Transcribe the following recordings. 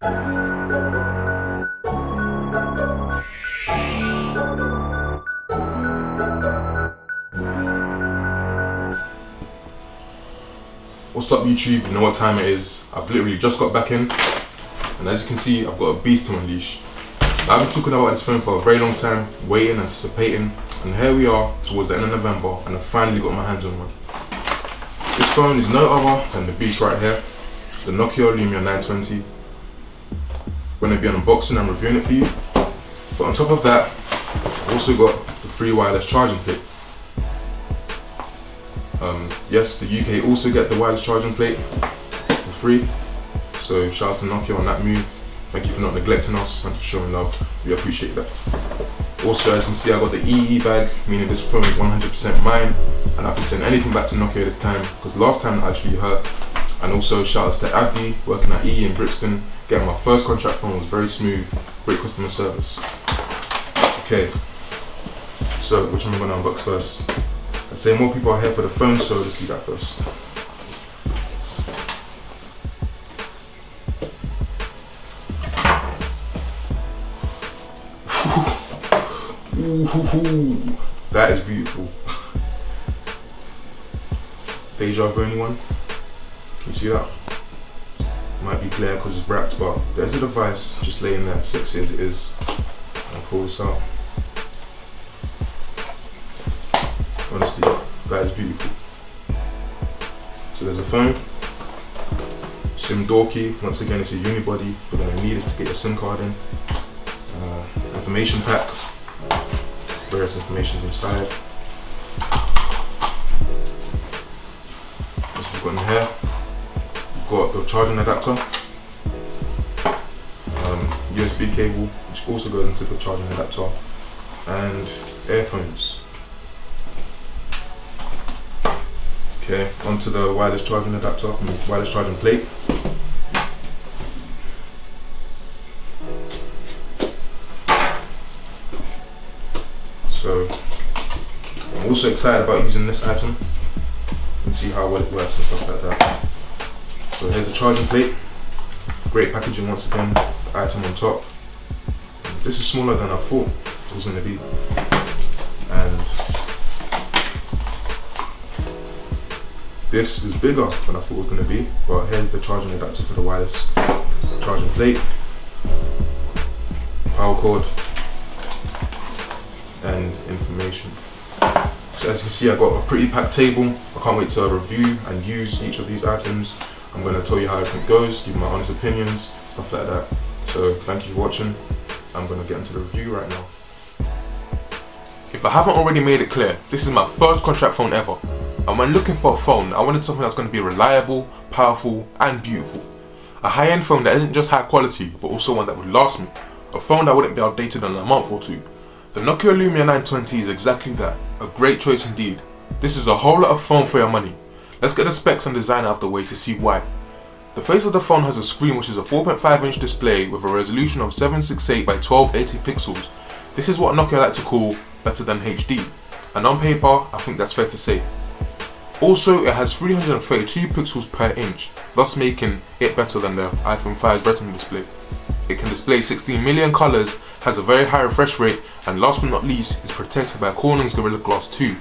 What's up YouTube, you know what time it is. I've literally just got back in, and as you can see I've got a beast to unleash. I've been talking about this phone for a very long time, waiting, anticipating, and here we are towards the end of November and I've finally got my hands on one. This phone is no other than the beast right here, the Nokia Lumia 920. I'm going to be unboxing and reviewing it for you, but on top of that I've also got the free wireless charging plate. Yes, the UK also get the wireless charging plate for free, so shout out to Nokia on that move. Thank you for not neglecting us and for showing love, we appreciate that. Also, as you can see, I got the EE bag, meaning this phone is 100% mine, and I can send anything back to Nokia this time, because last time it actually hurt. And also shout out to at&t, working at EE in Brixton. Getting my first contract phone was very smooth, great customer service. Okay, so which one am I going to unbox first? I'd say more people are here for the phone, so let's do that first. Ooh, that is beautiful. Deja vu, anyone? Can you see that? Might be glare because it's wrapped, but there's a device just laying there, sexy as it is. I'll pull this out. Honestly, that is beautiful. So there's a phone, SIM door key. Once again, it's a unibody. You're going to need this to get your SIM card in. Information pack, various information inside. As we've got in here, we've got the charging adapter, USB cable, which also goes into the charging adapter, and earphones. Okay, onto the wireless charging adapter, wireless charging plate. So I'm also excited about using this item and see how well it works and stuff like that. So here's the charging plate. Great packaging once again, the item on top. This is smaller than I thought it was going to be. And this is bigger than I thought it was going to be, but here's the charging adapter for the wireless charging plate, power cord, and information. So as you can see, I got a pretty packed table. I can't wait to review and use each of these items. I'm going to tell you how everything goes, give my honest opinions, stuff like that. So thank you for watching. I'm going to get into the review right now. If I haven't already made it clear, this is my first contract phone ever. And when looking for a phone, I wanted something that's going to be reliable, powerful and beautiful. A high-end phone that isn't just high quality, but also one that would last me. A phone that wouldn't be outdated in a month or two. The Nokia Lumia 920 is exactly that. A great choice indeed. This is a whole lot of phone for your money. Let's get the specs and design out of the way to see why. The face of the phone has a screen which is a 4.5-inch display with a resolution of 768 by 1280 pixels. This is what Nokia like to call better than HD. And on paper, I think that's fair to say. Also, it has 332 pixels per inch, thus making it better than the iPhone 5's Retina display. It can display 16 million colours, has a very high refresh rate, and last but not least is protected by Corning's Gorilla Glass 2.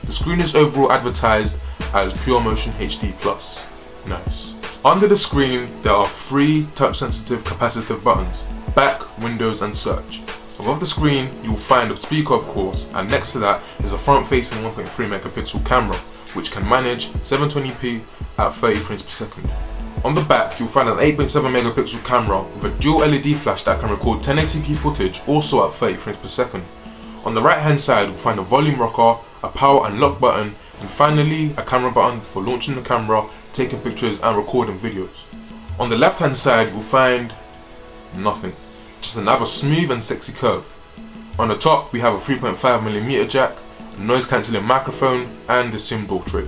The screen is overall advertised as Pure Motion HD+. Nice. Under the screen there are 3 touch sensitive capacitive buttons, back, windows and search. Above the screen you will find a speaker of course, and next to that is a front facing 1.3 megapixel camera which can manage 720p at 30 frames per second. On the back you'll find an 8.7 megapixel camera with a dual LED flash that can record 1080p footage also at 30 frames per second. On the right hand side you'll find a volume rocker, a power and lock button, and finally a camera button for launching the camera, taking pictures and recording videos. On the left hand side you'll find nothing, just another smooth and sexy curve. On the top we have a 3.5mm jack, a noise cancelling microphone and the SIM door tray.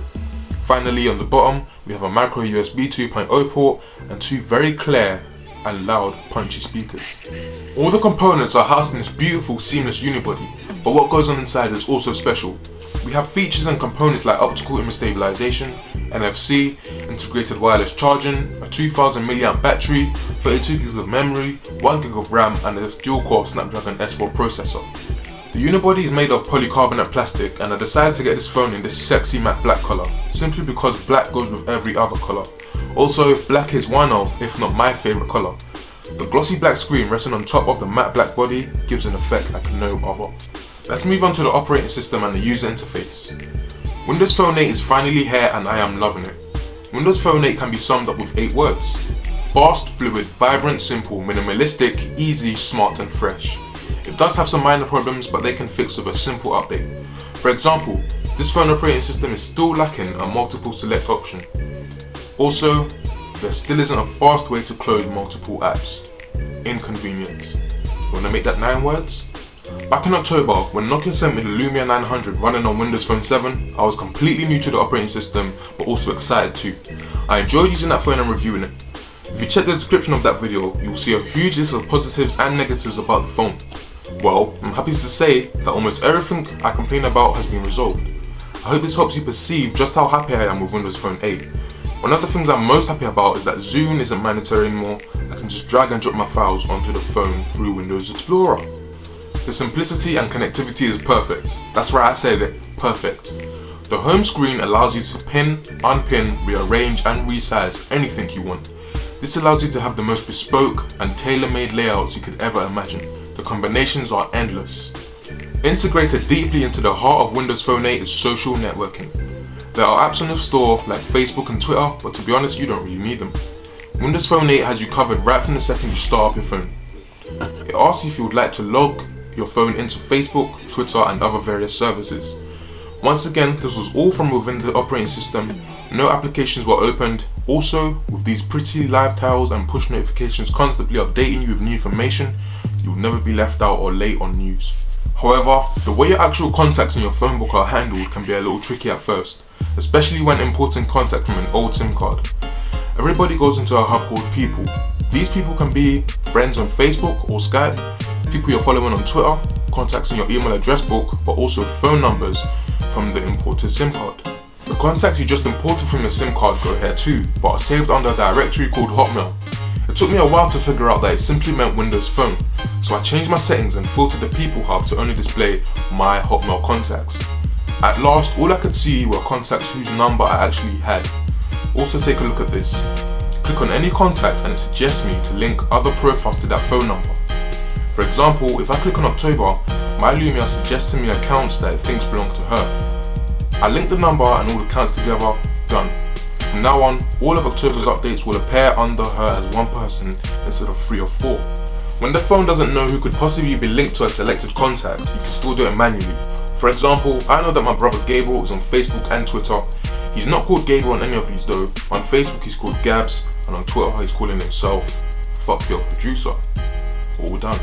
Finally on the bottom we have a micro USB 2.0 port and 2 very clear and loud punchy speakers. All the components are housed in this beautiful seamless unibody, but what goes on inside is also special. We have features and components like optical image stabilization, NFC, integrated wireless charging, a 2000 mAh battery, 32 GB of memory, 1 GB of RAM, and a dual-core Snapdragon S4 processor. The unibody is made of polycarbonate plastic, and I decided to get this phone in this sexy matte black colour, simply because black goes with every other colour. Also, black is one of, if not my favourite colour. The glossy black screen resting on top of the matte black body gives an effect like no other. Let's move on to the operating system and the user interface. Windows Phone 8 is finally here and I am loving it. Windows Phone 8 can be summed up with 8 words. Fast, fluid, vibrant, simple, minimalistic, easy, smart and fresh. It does have some minor problems, but they can fix with a simple update. For example, this phone operating system is still lacking a multiple select option. Also, there still isn't a fast way to close multiple apps. Inconvenient. Wanna make that 9 words? Back in October, when Nokia sent me the Lumia 900 running on Windows Phone 7, I was completely new to the operating system, but also excited too. I enjoyed using that phone and reviewing it. If you check the description of that video, you'll see a huge list of positives and negatives about the phone. Well, I'm happy to say that almost everything I complain about has been resolved. I hope this helps you perceive just how happy I am with Windows Phone 8. One of the things I'm most happy about is that Zoom isn't mandatory anymore. I can just drag and drop my files onto the phone through Windows Explorer. The simplicity and connectivity is perfect. That's right, I said it, perfect. The home screen allows you to pin, unpin, rearrange and resize anything you want. This allows you to have the most bespoke and tailor-made layouts you could ever imagine. The combinations are endless. Integrated deeply into the heart of Windows Phone 8 is social networking. There are apps on the store like Facebook and Twitter, but to be honest, you don't really need them. Windows Phone 8 has you covered right from the second you start up your phone. It asks you if you would like to log your phone into Facebook, Twitter and other various services. Once again, this was all from within the operating system. No applications were opened. Also, with these pretty live tiles and push notifications constantly updating you with new information, you'll never be left out or late on news. However, the way your actual contacts in your phone book are handled can be a little tricky at first, especially when importing contact from an old SIM card. Everybody goes into a hub called People. These people can be friends on Facebook or Skype, people you're following on Twitter, contacts in your email address book, but also phone numbers from the imported SIM card. The contacts you just imported from the SIM card go here too, but are saved under a directory called Hotmail. It took me a while to figure out that it simply meant Windows Phone, so I changed my settings and filtered the People hub to only display my Hotmail contacts. At last, all I could see were contacts whose number I actually had. Also take a look at this. Click on any contact and it suggests me to link other profiles to that phone number. For example, if I click on October, my Lumia suggests to me accounts that it thinks belong to her. I link the number and all the accounts together, done. From now on, all of October's updates will appear under her as one person instead of 3 or 4. When the phone doesn't know who could possibly be linked to a selected contact, you can still do it manually. For example, I know that my brother Gabriel is on Facebook and Twitter. He's not called Gabriel on any of these though. On Facebook he's called Gabs, and on Twitter he's calling himself Fuck Your Producer. All done.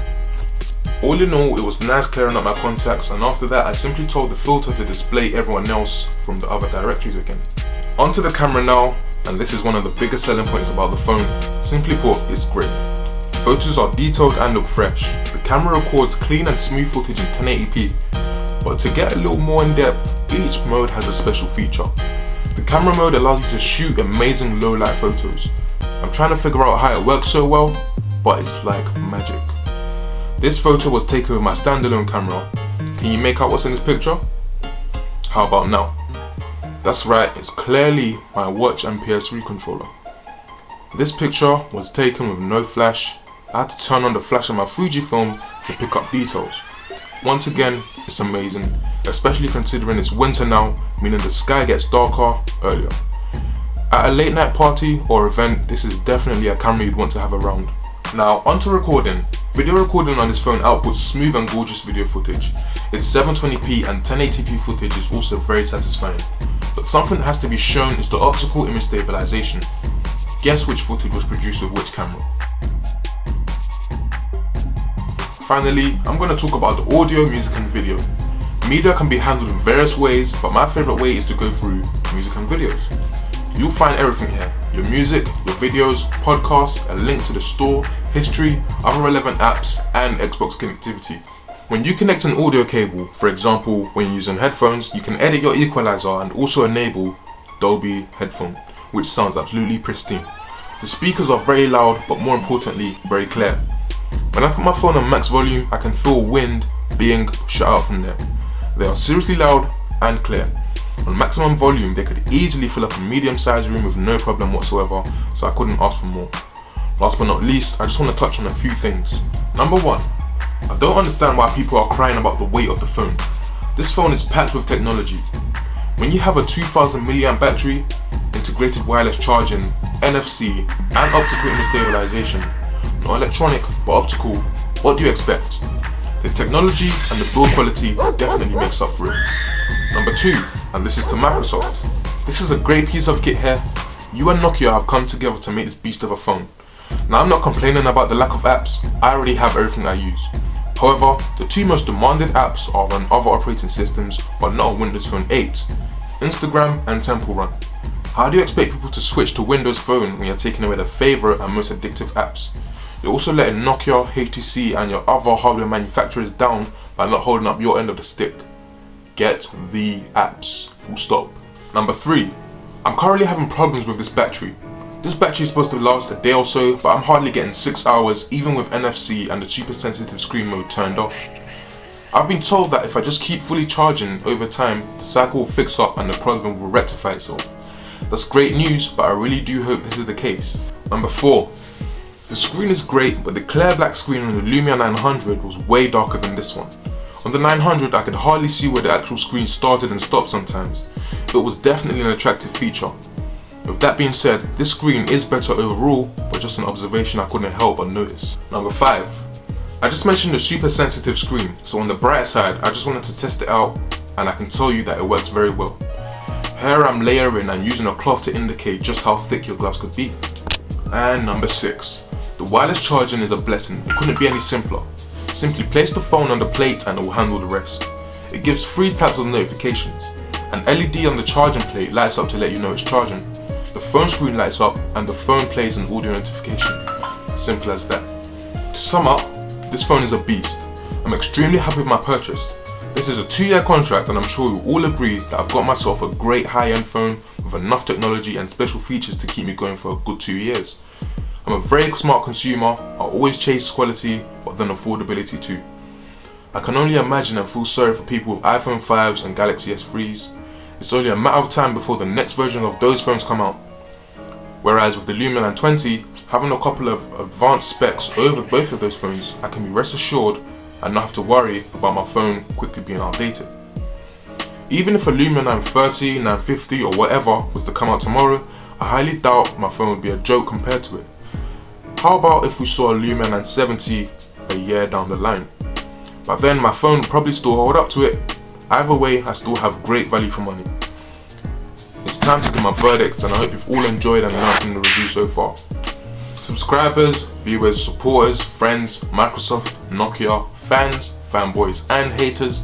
All in all, it was nice clearing up my contacts, and after that I simply told the filter to display everyone else from the other directories again. Onto the camera now, and this is one of the biggest selling points about the phone. Simply put, it's great. Photos are detailed and look fresh. The camera records clean and smooth footage in 1080p, but to get a little more in depth, each mode has a special feature. The camera mode allows you to shoot amazing low light photos. I'm trying to figure out how it works so well, but it's like magic. This photo was taken with my standalone camera. Can you make out what's in this picture? How about now? That's right, it's clearly my watch and PS3 controller. This picture was taken with no flash. I had to turn on the flash on my Fujifilm to pick up details. Once again, it's amazing, especially considering it's winter now, meaning the sky gets darker earlier. At a late night party or event, this is definitely a camera you'd want to have around. Now, onto recording. Video recording on this phone outputs smooth and gorgeous video footage. Its 720p and 1080p footage is also very satisfying. But something that has to be shown is the optical image stabilization. Guess which footage was produced with which camera? Finally, I'm going to talk about the audio, music and video. Media can be handled in various ways, but my favourite way is to go through music and videos. You'll find everything here. Your music, your videos, podcasts, a link to the store, history, other relevant apps and Xbox connectivity. When you connect an audio cable, for example when you're using headphones, you can edit your equalizer and also enable Dolby headphone, which sounds absolutely pristine. The speakers are very loud, but more importantly, very clear. When I put my phone on max volume, I can feel wind being shut out from there. They are seriously loud and clear. On maximum volume, they could easily fill up a medium-sized room with no problem whatsoever, so I couldn't ask for more. Last but not least, I just want to touch on a few things. Number one, I don't understand why people are crying about the weight of the phone. This phone is packed with technology. When you have a 2000 mAh battery, integrated wireless charging, NFC and optical image stabilization, not electronic but optical, what do you expect? The technology and the build quality definitely makes up for it. Number two, and this is to Microsoft. This is a great piece of kit here. You and Nokia have come together to make this beast of a phone. Now I'm not complaining about the lack of apps, I already have everything I use. However, the two most demanded apps are on other operating systems but not on Windows Phone 8, Instagram and Temple Run. How do you expect people to switch to Windows Phone when you're taking away their favourite and most addictive apps? You're also letting Nokia, HTC and your other hardware manufacturers down by not holding up your end of the stick. Get the apps, full stop. Number three, I'm currently having problems with this battery. This battery is supposed to last a day or so, but I'm hardly getting 6 hours even with NFC and the super sensitive screen mode turned off. I've been told that if I just keep fully charging over time, the cycle will fix up and the problem will rectify itself. That's great news, but I really do hope this is the case. Number four, the screen is great, but the clear black screen on the Lumia 900 was way darker than this one. On the 900 I could hardly see where the actual screen started and stopped sometimes. It was definitely an attractive feature. With that being said, this screen is better overall, but just an observation I couldn't help but notice. Number five, I just mentioned the super sensitive screen, so on the bright side I just wanted to test it out and I can tell you that it works very well. Here I'm layering and using a cloth to indicate just how thick your gloves could be. And number six, the wireless charging is a blessing. It couldn't be any simpler. Simply place the phone on the plate and it will handle the rest. It gives 3 types of notifications. An LED on the charging plate lights up to let you know it's charging. The phone screen lights up and the phone plays an audio notification. Simple as that. To sum up, this phone is a beast. I'm extremely happy with my purchase. This is a 2-year contract and I'm sure you'll all agree that I've got myself a great high-end phone with enough technology and special features to keep me going for a good 2 years. I'm a very smart consumer, I always chase quality but then affordability too. I can only imagine and feel sorry for people with iPhone 5s and Galaxy S3s. It's only a matter of time before the next version of those phones come out. Whereas with the Lumia 920, having a couple of advanced specs over both of those phones, I can be rest assured and not have to worry about my phone quickly being outdated. Even if a Lumia 930, 950 or whatever was to come out tomorrow, I highly doubt my phone would be a joke compared to it. How about if we saw a Lumia 970 a year down the line? But then my phone would probably still hold up to it. Either way, I still have great value for money. It's time to give my verdict and I hope you've all enjoyed and learned from the review so far. Subscribers, viewers, supporters, friends, Microsoft, Nokia, fans, fanboys and haters,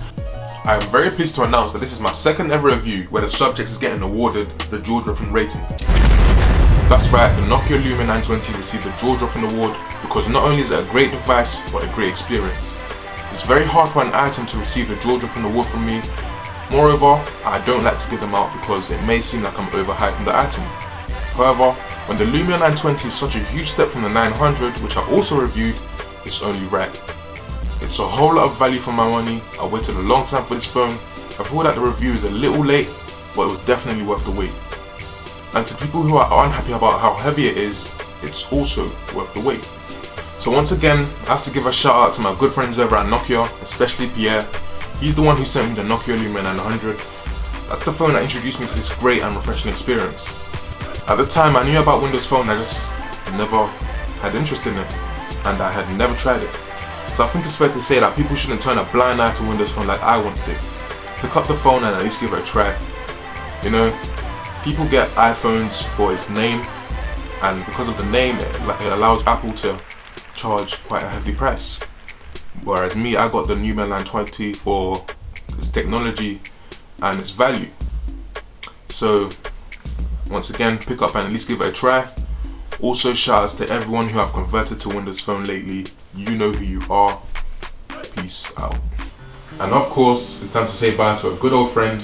I am very pleased to announce that this is my second ever review where the subject is getting awarded the jaw-dropping rating. That's right, the Nokia Lumia 920 received the jaw-dropping award because not only is it a great device but a great experience. It's very hard for an item to receive the jaw-dropping award from me. Moreover, I don't like to give them out because it may seem like I'm overhyping the item. However, when the Lumia 920 is such a huge step from the 900, which I also reviewed, it's only right. It's a whole lot of value for my money. I waited a long time for this phone. I feel that the review is a little late, but it was definitely worth the wait. And to people who are unhappy about how heavy it is, it's also worth the wait. So once again, I have to give a shout out to my good friends over at Nokia, especially Pierre. He's the one who sent me the Nokia Lumia 900. That's the phone that introduced me to this great and refreshing experience. At the time I knew about Windows Phone, I just never had interest in it, and I had never tried it. So I think it's fair to say that people shouldn't turn a blind eye to Windows Phone like I once did. Pick up the phone and at least give it a try. You know, people get iPhones for its name, and because of the name it allows Apple to charge quite a hefty price. Whereas me, I got the Lumia 920 for its technology and its value. So once again, pick up and at least give it a try. Also shout outs to everyone who have converted to Windows Phone lately. You know who you are. Peace out. And of course, it's time to say bye to a good old friend,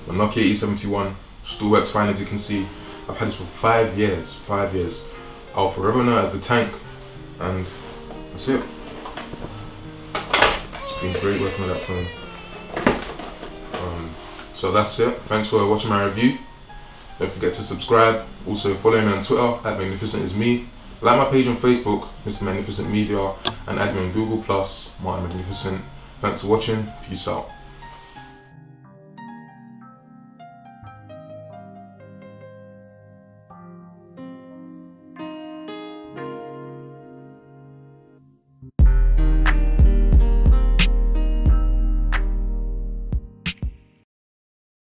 the Nokia E71. Still works fine, as you can see. I've had this for 5 years. 5 years. I'll forever know it as the tank, and that's it. It's been great working with that phone. So that's it. Thanks for watching my review. Don't forget to subscribe. Also follow me on Twitter @MagnificentIsMe. Like my page on Facebook, MrMagnificentMedia, and add me on Google+, Martin Magnificent. Thanks for watching. Peace out.